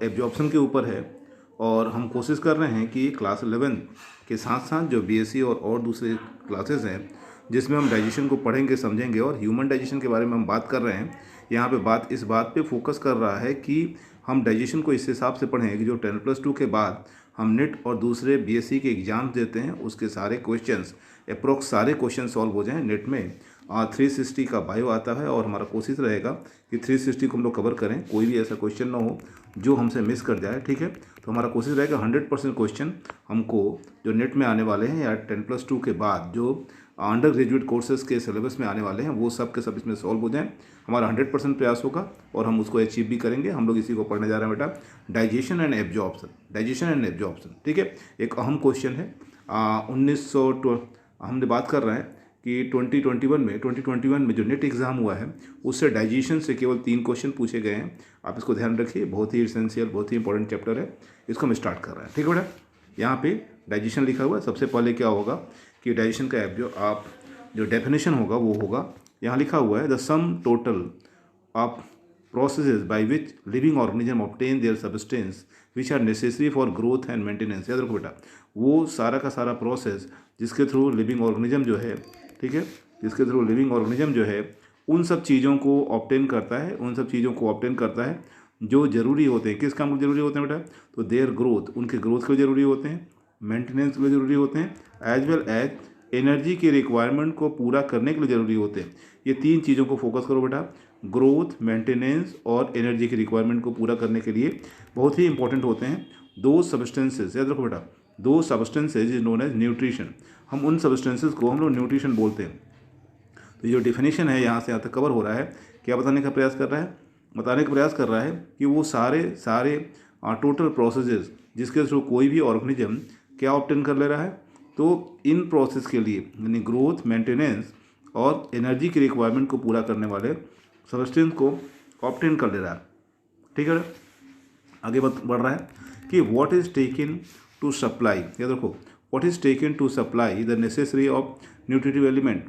Absorption के ऊपर है और हम कोशिश कर रहे हैं कि क्लास 11 के साथ साथ जो बीएससी और दूसरे क्लासेस हैं जिसमें हम डाइजेशन को पढ़ेंगे समझेंगे और ह्यूमन डाइजेशन के बारे में हम बात कर रहे हैं। यहाँ पे बात इस बात पे फोकस कर रहा है कि हम डाइजेशन को इस हिसाब से पढ़ें कि जो 10+2 के बाद हम नेट और दूसरे बीएससी के एग्जाम्स देते हैं उसके सारे क्वेश्चंस अप्रोक्स सारे क्वेश्चन सॉल्व हो जाएं नेट में। 360 का बायो आता है और हमारा कोशिश रहेगा कि 360 को हम लोग कवर करें, कोई भी ऐसा क्वेश्चन ना हो जो हमसे मिस कर जाए। ठीक है, तो हमारा कोशिश रहेगा 100% क्वेश्चन हमको जो नेट में आने वाले हैं या 10+2 के बाद जो अंडर ग्रेजुएट कोर्सेज के सिलेबस में आने वाले हैं वो सब के सब इसमें सॉल्व हो जाएं। हमारा 100% प्रयास होगा और हम उसको अचीव भी करेंगे। हम लोग इसी को पढ़ने जा रहे हैं बेटा, digestion and absorption. Digestion and absorption, ठीक है, एक अहम क्वेश्चन है। 1900 हमने बात कर रहे हैं कि 2021 में जो नेट एग्ज़ाम हुआ है उससे डाइजेशन से केवल 3 क्वेश्चन पूछे गए हैं। आप इसको ध्यान रखिए, बहुत ही इसेंशियल, बहुत ही इंपॉर्टेंट चैप्टर है। इसको हम स्टार्ट कर रहे हैं। ठीक है बेटा, यहाँ पे डाइजेशन लिखा हुआ है। सबसे पहले क्या होगा कि डाइजेशन का आप जो डेफिनेशन होगा वो होगा, यहाँ लिखा हुआ है the sum total of processes by which living organism obtain their substance which are necessary for growth and maintenance। याद रखो बेटा, वो सारा का सारा प्रोसेस जिसके थ्रू लिविंग ऑर्गेनिज्म जो है, ठीक है, जिसके थ्रू लिविंग ऑर्गेनिज्म जो है उन सब चीज़ों को ऑब्टेन करता है, उन सब चीज़ों को ऑब्टेन करता है जो ज़रूरी होते हैं। किस काम को ज़रूरी होते हैं बेटा? तो देयर ग्रोथ, उनके ग्रोथ के लिए ज़रूरी होते हैं, मेंटेनेंस के लिए ज़रूरी होते हैं, एज वेल एज एनर्जी की रिक्वायरमेंट को पूरा करने के लिए ज़रूरी होते हैं। ये 3 चीज़ों को फोकस करो बेटा, ग्रोथ, मेंटेनेंस और एनर्जी की रिक्वायरमेंट को पूरा करने के लिए बहुत ही इंपॉर्टेंट होते हैं 2 सब्सटेंसेस। याद रखो बेटा, 2 substances is known as nutrition. हम उन सब्सटेंसेस को हम लोग न्यूट्रिशन बोलते हैं। तो जो डिफिनेशन है यहाँ से यहाँ तक कवर हो रहा है, क्या बताने का प्रयास कर रहा है? बताने का प्रयास कर रहा है कि वो सारे टोटल प्रोसेसेस जिसके थ्रू कोई भी ऑर्गेनिज्म क्या ऑब्टेन कर ले रहा है, तो इन प्रोसेस के लिए यानी ग्रोथ, मेंटेनेंस और एनर्जी की रिक्वायरमेंट को पूरा करने वाले सब्सटेंस को ऑब्टेन कर ले रहा है। ठीक है, आगे बढ़ रहा है कि what is taken to supply, याद रखो, what is taken to supply the necessary of nutritive element.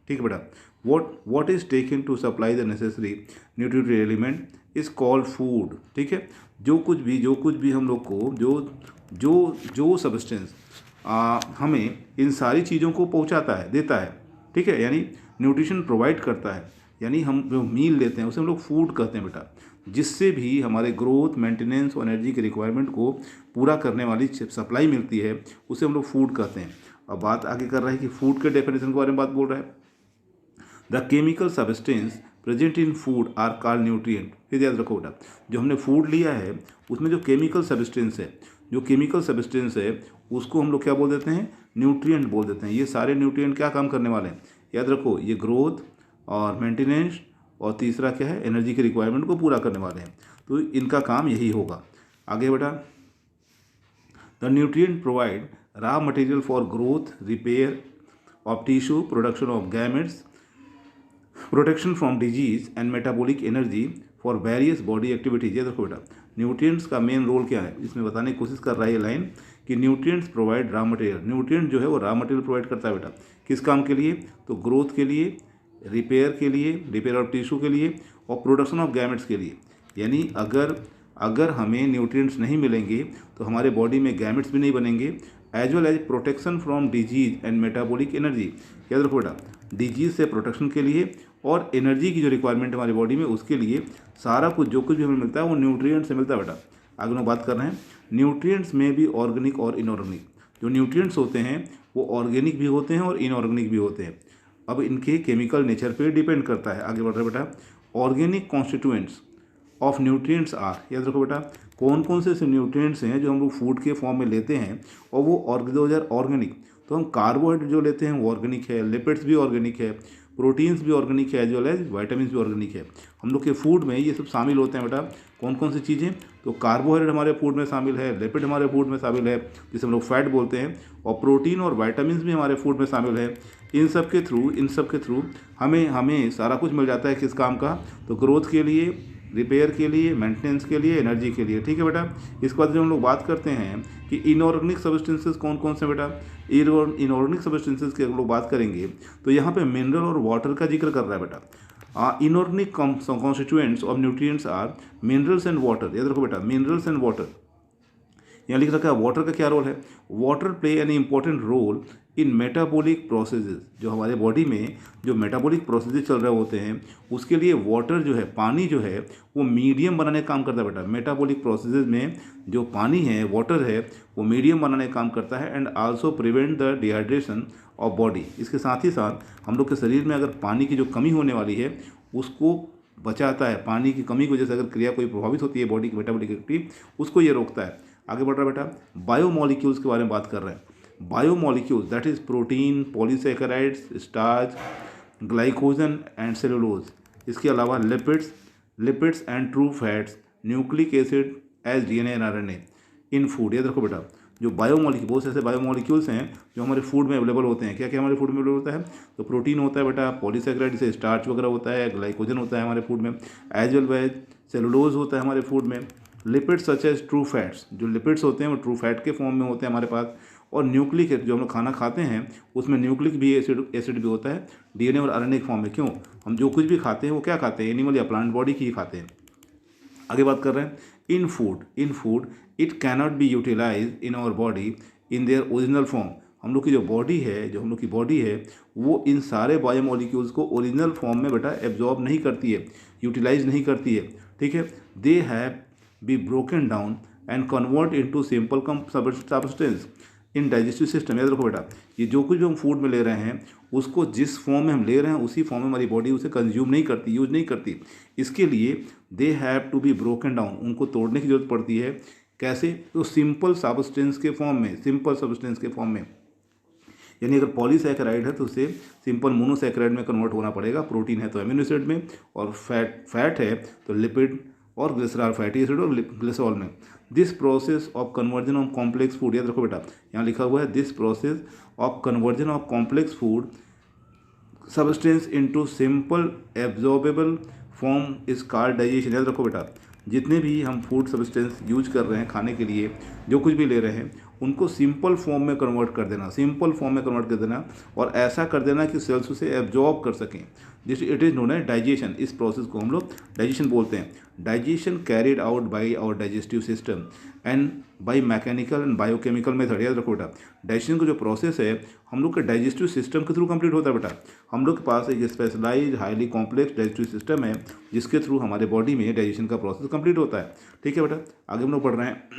ठीक है बेटा, what is taken to supply the necessary nutritive element is called food. ठीक है, जो कुछ भी हम लोग को जो सब्सटेंस हमें इन सारी चीज़ों को पहुंचाता है, देता है, ठीक है, यानी न्यूट्रिशन प्रोवाइड करता है, यानी हम जो मील लेते हैं उसे हम लोग फूड कहते हैं बेटा, जिससे भी हमारे ग्रोथ, मेंटेनेंस और एनर्जी की रिक्वायरमेंट को पूरा करने वाली सप्लाई मिलती है उसे हम लोग फूड कहते हैं। अब बात आगे कर रहा है कि फूड के डेफिनेशन के बारे में बात बोल रहा है। The chemical substance present in food are called nutrient. फिर याद रखो बेटा, जो हमने फूड लिया है उसमें जो केमिकल सब्सटेंस है उसको हम लोग क्या बोल देते हैं? न्यूट्रिएंट बोल देते हैं। ये सारे न्यूट्रिएंट क्या काम करने वाले हैं? याद रखो, ये ग्रोथ और मेंटेनेंस और तीसरा क्या है? एनर्जी की रिक्वायरमेंट को पूरा करने वाले हैं। तो इनका काम यही होगा। आगे बेटा, the nutrient provide raw material for growth, repair of tissue, production of gametes, protection from disease and metabolic energy for various body activities. ये देखो बेटा, न्यूट्रिएंट्स का मेन रोल क्या है इसमें बताने की कोशिश कर रहा है ये लाइन कि nutrients provide raw material. Nutrient जो है वो रॉ मटेरियल प्रोवाइड करता है बेटा, किस काम के लिए? तो ग्रोथ के लिए, रिपेयर ऑफ टिश्यू के लिए और प्रोडक्शन ऑफ गैमेट्स के लिए। यानी अगर हमें न्यूट्रिएंट्स नहीं मिलेंगे तो हमारे बॉडी में गैमेट्स भी नहीं बनेंगे, as well as protection from disease and metabolic energy. याद रखो बेटा, डिजीज से प्रोटेक्शन के लिए और एनर्जी की जो रिक्वायरमेंट हमारी बॉडी में उसके लिए सारा कुछ जो कुछ भी हमें मिलता है वो न्यूट्रिएंट से मिलता है बेटा। आगे हम बात कर रहे हैं न्यूट्रिएंट्स में भी ऑर्गेनिक और इनऑर्गेनिक। जो न्यूट्रिएंट्स होते हैं वो ऑर्गेनिक भी होते हैं और इनऑर्गेनिक भी होते हैं। अब इनके केमिकल नेचर पे डिपेंड करता है। आगे बढ़ रहे बेटा, organic constituents of nutrients are. याद रखो बेटा, कौन कौन से न्यूट्रिएंट्स हैं जो हम लोग फूड के फॉर्म में लेते हैं और वो ऑर्गेनिक। तो हम कार्बोहाइड्रेट जो लेते हैं वो ऑर्गेनिक है, लिपिड्स भी ऑर्गेनिक है, प्रोटीन्स भी ऑर्गेनिक है, एज वेल एज वाइटामिन भी ऑर्गेनिक है। हम लोग के फूड में ये सब शामिल होते हैं बेटा। कौन कौन सी चीज़ें? तो कार्बोहाइड्रेट हमारे फूड में शामिल है, लिपिड हमारे फूड में शामिल है जिसे हम लोग फैट बोलते हैं, और प्रोटीन और वाइटामिन भी हमारे फूड में शामिल है। इन सब के थ्रू हमें सारा कुछ मिल जाता है। किस काम का? तो ग्रोथ के लिए, रिपेयर के लिए, मेंटेनेंस के लिए, एनर्जी के लिए। ठीक है बेटा, इसके बाद जब हम लोग बात करते हैं कि इनऑर्गेनिक सब्सटेंसेस कौन कौन से बेटा, इनऑर्गेनिक सब्सटेंसेस की अगर लोग बात करेंगे तो यहाँ पे मिनरल और वाटर का जिक्र कर रहा है बेटा। Inorganic constituents of nutrients are minerals and water. याद रखो बेटा, मिनरल्स एंड वाटर। यहाँ लिख रखा है वाटर का क्या रोल है। Water play an important role in metabolic processes. जो हमारे बॉडी में जो मेटाबॉलिक प्रोसेसेस चल रहे होते हैं उसके लिए वाटर जो है, पानी जो है, वो मीडियम बनाने का काम करता है बेटा। मेटाबॉलिक प्रोसेसेस में जो पानी है, वाटर है, वो मीडियम बनाने का काम करता है and also prevent the dehydration of body. इसके साथ ही साथ हम लोग के शरीर में अगर पानी की जो कमी होने वाली है उसको बचाता है। पानी की कमी की वजह से अगर क्रिया कोई प्रभावित होती है बॉडी की मेटाबॉलिक एक्टिविटी, उसको ये रोकता है। आगे बढ़ रहा है बेटा, बायोमोलिक्यूल्स के बारे में बात कर रहे हैं। Biomolecules that is protein, polysaccharides, starch, glycogen and cellulose. इसके अलावा lipids and true fats, nucleic acid as DNA and RNA in food. याद रखो बेटा, जो बायोमोलिक्यूल, बहुत से ऐसे बायोमोलिक्यूल्स हैं जो हमारे फूड में अवेलेबल होते हैं। क्या क्या हमारे फूड में अवेलेबल होता है? तो प्रोटीन होता है बेटा, पॉलीसैकेराइड जैसे स्टार्च वगैरह होता है, ग्लाइकोजन होता है हमारे फूड में, एज वेल एज सेलुलोज होता है हमारे फूड में। Lipids such as true fats, जो लिपिड्स होते हैं वो ट्रू फैट के फॉर्म में होते हैं हमारे पास। और न्यूक्लिक, जो हम लोग खाना खाते हैं उसमें न्यूक्लिक भी एसिड भी होता है डीएनए और आरएनए के फॉर्म में। क्यों? हम जो कुछ भी खाते हैं वो क्या खाते हैं? एनिमल या प्लांट बॉडी की ही खाते हैं। आगे बात कर रहे हैं in food it cannot be utilize in our body in their original form. हम लोग की जो बॉडी है वो इन सारे बायोमोलिक्यूल्स को ओरिजिनल फॉर्म में बेटा एब्जॉर्ब नहीं करती है, यूटिलाइज नहीं करती है। ठीक है, they have B broken down and convert into simple substance in digestive system. याद रखो बेटा, ये जो कुछ भी हम फूड में ले रहे हैं उसको जिस फॉर्म में हम ले रहे हैं उसी फॉर्म में हमारी बॉडी उसे कंज्यूम नहीं करती, यूज नहीं करती। इसके लिए they have to be broken down, उनको तोड़ने की जरूरत पड़ती है। कैसे? तो सिंपल सब्सटेंस के फॉर्म में। यानी अगर पॉलीसैकेराइड है तो उसे सिंपल मोनोसैकेराइड में कन्वर्ट होना पड़ेगा, प्रोटीन है तो एमिनो एसिड में, और फैट है तो लिपिड और ग्लिसरॉल, फैटी एसिड और ग्लिसरॉल में। This process of conversion of complex food, याद रखो बेटा, यहाँ लिखा हुआ है this process of conversion of complex food substance into simple absorbable form is called digestion. याद रखो बेटा, जितने भी हम फूड सब्सटेंस यूज कर रहे हैं खाने के लिए, जो कुछ भी ले रहे हैं उनको सिंपल फॉर्म में कन्वर्ट कर देना, और ऐसा कर देना कि सेल्स उसे एब्जॉर्ब कर सकें। This it is known as digestion. इस प्रोसेस को हम लोग डाइजेशन बोलते हैं। Digestion carried out by our digestive system and by mechanical and biochemical method. याद रखो बेटा, डाइजेशन का जो प्रोसेस है हम लोग के डाइजेस्टिव सिस्टम के थ्रू कंप्लीट होता है बेटा। हम लोग के पास एक specialize highly complex digestive system है जिसके थ्रू हमारे बॉडी में डाइजेशन का प्रोसेस कंप्लीट होता है। ठीक है बेटा, आगे हम लोग पढ़ रहे हैं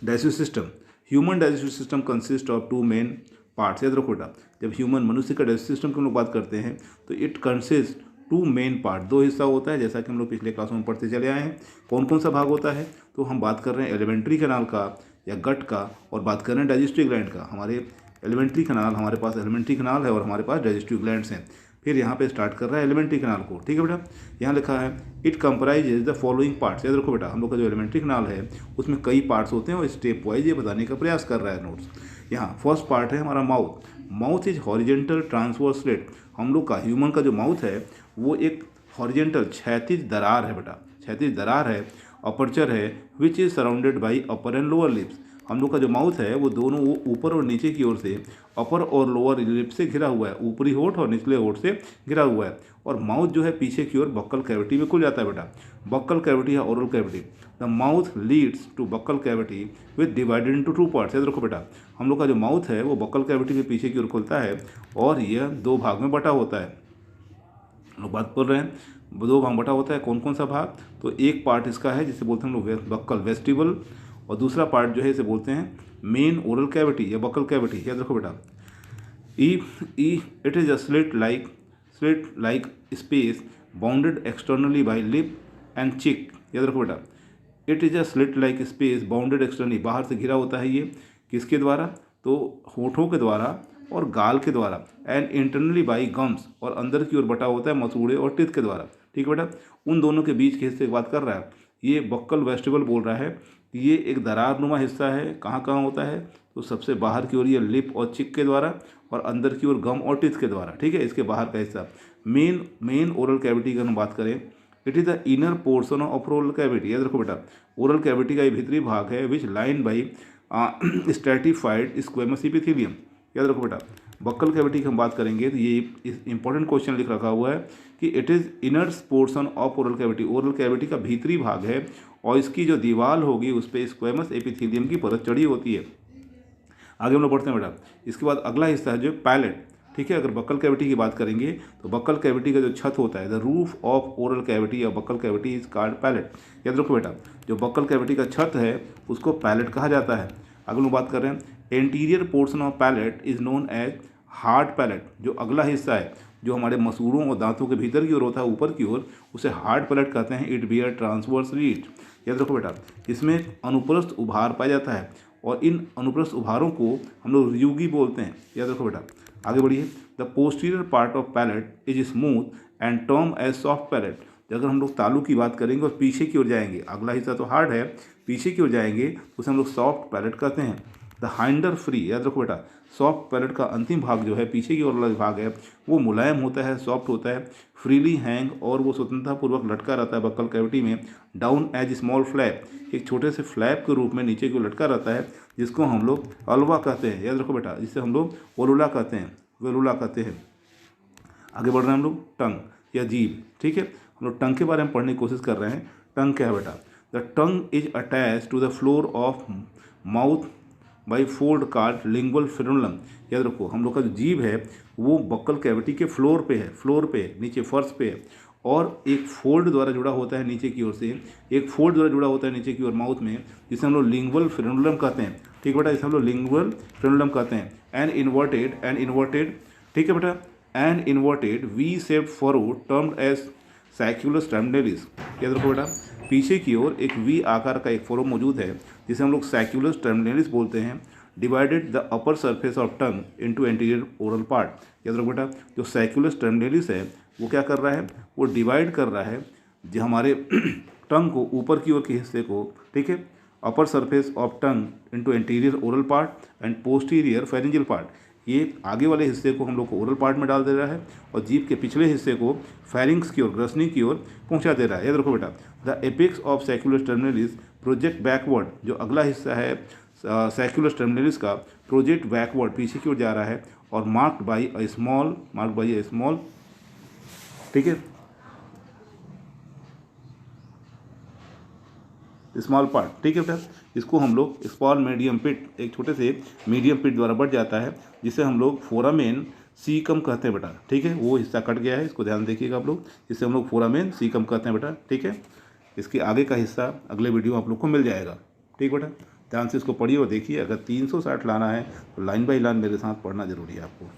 digestive system. Human digestive system consist of 2 main parts. याद रखो बेटा, जब ह्यूमन मनुष्य का डाइजेस्टिव सिस्टम की हम लोग बात करते हैं तो इट कंसिस्ट 2 मेन पार्ट, 2 हिस्सा होता है, जैसा कि हम लोग पिछले क्लासों में पढ़ते चले आए हैं। कौन कौन सा भाग होता है? तो हम बात कर रहे हैं एलिमेंट्री कैनाल का या गट का, और बात कर रहे हैं डाइजेस्टिव ग्लैंड का। हमारे पास एलिमेंट्री कैनाल है और हमारे पास डाइजेस्टिव ग्लैंड्स हैं। फिर यहाँ पे स्टार्ट कर रहा है एलिमेंट्री कैनाल को। ठीक है बेटा, यहाँ लिखा है it comprises the following parts. याद रखो बेटा, हम लोग का जो एलिमेंट्री कैनाल है उसमें कई पार्ट्स होते हैं और स्टेप वाइज ये बताने का प्रयास कर रहा है नोट्स। यहाँ फर्स्ट पार्ट है हमारा mouth is horizontal transverse slit. हम लोग का ह्यूमन का जो माउथ है वो एक हॉरिजेंटल क्षैतिज दरार है बेटा, क्षैतिज दरार है। अपर्चर है which is surrounded by upper and lower lips. हम लोग का जो माउथ है वो दोनों ऊपर और नीचे की ओर से अपर और लोअर लिप से घिरा हुआ है, ऊपरी होठ और निचले होठ से घिरा हुआ है। और माउथ जो है पीछे की ओर बक्कल कैविटी में खुल जाता है बेटा, बक्कल कैविटी या oral cavity. The mouth leads to buccal cavity with divided into 2 parts. याद रखो बेटा, हम लोग का जो माउथ है वो बक्कल कैविटी के पीछे की ओर खुलता है और यह 2 भाग में बटा होता है। हम लोग बात कर रहे हैं 2 भाग बटा होता है। कौन कौन सा भाग? तो एक पार्ट इसका है जिसे बोलते हैं हम लोग बक्कल वेस्टिबल, और दूसरा पार्ट जो है इसे बोलते हैं मेन ओरल कैविटी या बक्कल कैविटी। याद रखो बेटा, it is a slit like space bounded externally by lip and cheek. याद रखो बेटा, it is a slit like space bounded externally, बाहर से घिरा होता है ये किसके द्वारा? तो होठों के द्वारा और गाल के द्वारा, एंड इंटरनली बाई गम्स, और अंदर की ओर बटा होता है मसूड़े और टीथ के द्वारा। ठीक है बेटा, उन दोनों के बीच के हिस्से की बात कर रहा है। ये बक्कल वेस्टिबल बोल रहा है कि ये एक दरारनुमा हिस्सा है। कहाँ कहाँ होता है? तो सबसे बाहर की ओर ये लिप और चिक के द्वारा, और अंदर की ओर गम और टीथ के द्वारा। ठीक है, इसके बाहर का हिस्सा मेन ओरल कैविटी की हम बात करें, it is the inner portion of oral cavity. याद रखो बेटा, ओरल कैविटी का ये भीतरी भाग है which line by stratified squamous epithelium. याद रखो बेटा, बक्कल कैविटी की हम बात करेंगे तो ये इंपॉर्टेंट क्वेश्चन लिख रखा हुआ है कि it is inners portion of oral cavity, oral cavity का भीतरी भाग है और इसकी जो दीवार होगी उस पर स्क्वेमस एपिथेलियम की परत चढ़ी होती है। आगे हम लोग बढ़ते हैं बेटा। इसके बाद अगला हिस्सा है जो पैलेट, ठीक है। अगर बक्कल कैविटी की बात करेंगे तो बक्कल कैविटी का जो छत होता है, the roof of oral cavity या buccal cavity is called palate. याद रखो बेटा, जो बक्कल कैविटी का छत है उसको पैलेट कहा जाता है। अगर हम बात कर रहे हैं anterior portion of palate is known as hard palate, जो अगला हिस्सा है जो हमारे मसूड़ों और दांतों के भीतर की ओर होता है, ऊपर की ओर, उसे हार्ड पैलेट कहते हैं। It bear transverse ridge. याद रखो बेटा, इसमें अनुप्रस्थ उभार पाया जाता है और इन अनुप्रस्थ उभारों को हम लोग युगी बोलते हैं। याद रखो बेटा, आगे बढ़िए। The posterior part of palate is smooth and term as soft palate. अगर हम लोग तालू की बात करेंगे और पीछे की ओर जाएंगे, अगला हिस्सा तो हार्ड है, पीछे की ओर जाएंगे तो उसे हम लोग सॉफ्ट पैलेट कहते हैं। द हाइंडर फ्री, याद रखो बेटा, सॉफ्ट पैलेट का अंतिम भाग जो है, पीछे की ओर वाला भाग है, वो मुलायम होता है, सॉफ्ट होता है, फ्रीली हैंग और वो स्वतंत्रतापूर्वक लटका रहता है बक्कल कैविटी में। डाउन एज स्मॉल फ्लैप, एक छोटे से फ्लैप के रूप में नीचे की ओर लटका रहता है, जिसको हम लोग अल्वा कहते हैं। याद रखो बेटा, जिसे हम लोग वलुला कहते हैं, वलुला कहते हैं। आगे बढ़ रहे हैं हम लोग टंग या जीभ, ठीक है। हम लोग टंग के बारे में पढ़ने की कोशिश कर रहे हैं। टंग क्या है बेटा? The tongue is attach to the floor of mouth by fold called lingual frenulum. याद रखो, हम लोग का जो जीभ है वो बक्कल कैविटी के फ्लोर पे है, फ्लोर पे है, नीचे फर्श पे है, और एक फोल्ड द्वारा जुड़ा होता है नीचे की ओर से, एक फोल्ड द्वारा जुड़ा होता है नीचे की ओर माउथ में, जिसे हम लोग लिंगुअल फ्रेनुलम कहते हैं। ठीक बेटा, इसे हम लोग लिंगुअल फ्रेनुलम कहते हैं। एंड इन्वर्टेड, ठीक है बेटा, and inverted V shaped furrow termed as sulcus terminalis. याद रखो बेटा, पीछे की ओर एक वी आकार का एक फोरो मौजूद है जिसे हम लोग सैक्यूलस टर्मिनलिस बोलते हैं। Divided the upper surface of tongue into anterior oral part. याद रखो बेटा, जो सैक्यूलस टर्मिनलिस है वो क्या कर रहा है, वो डिवाइड कर रहा है जो हमारे टंग को, ऊपर की ओर के हिस्से को, ठीक है, upper surface of tongue into anterior oral part and posterior pharyngeal part. ये आगे वाले हिस्से को हम लोग को ओरल पार्ट में डाल दे रहा है और जीभ के पिछले हिस्से को फेरिंग्स की ओर, ग्रसनी की ओर पहुंचा दे रहा है। याद रखो बेटा, the apex of sulcus terminalis project backward, जो अगला हिस्सा है सैक्यूलस टर्मिनलिस का, प्रोजेक्ट बैकवर्ड, पीछे की ओर जा रहा है, और मार्क्ड बाई अ स्मॉल, ठीक है, स्मॉल पार्ट, ठीक है बेटा। इसको हम लोग स्मॉल मीडियम पिट, एक छोटे से मीडियम पिट द्वारा बढ़ जाता है, जिसे हम लोग फोरामेन सीकम कहते हैं बेटा। ठीक है, वो हिस्सा कट गया है, इसको ध्यान देखिएगा आप लोग, जिसे हम लोग फोरामेन सीकम कहते हैं बेटा। ठीक है, इसके आगे का हिस्सा अगले वीडियो में आप लोग को मिल जाएगा। ठीक बेटा, ध्यान से इसको पढ़िए और देखिए। अगर 360 लाना है तो लाइन बाई लाइन मेरे साथ पढ़ना जरूरी है आपको।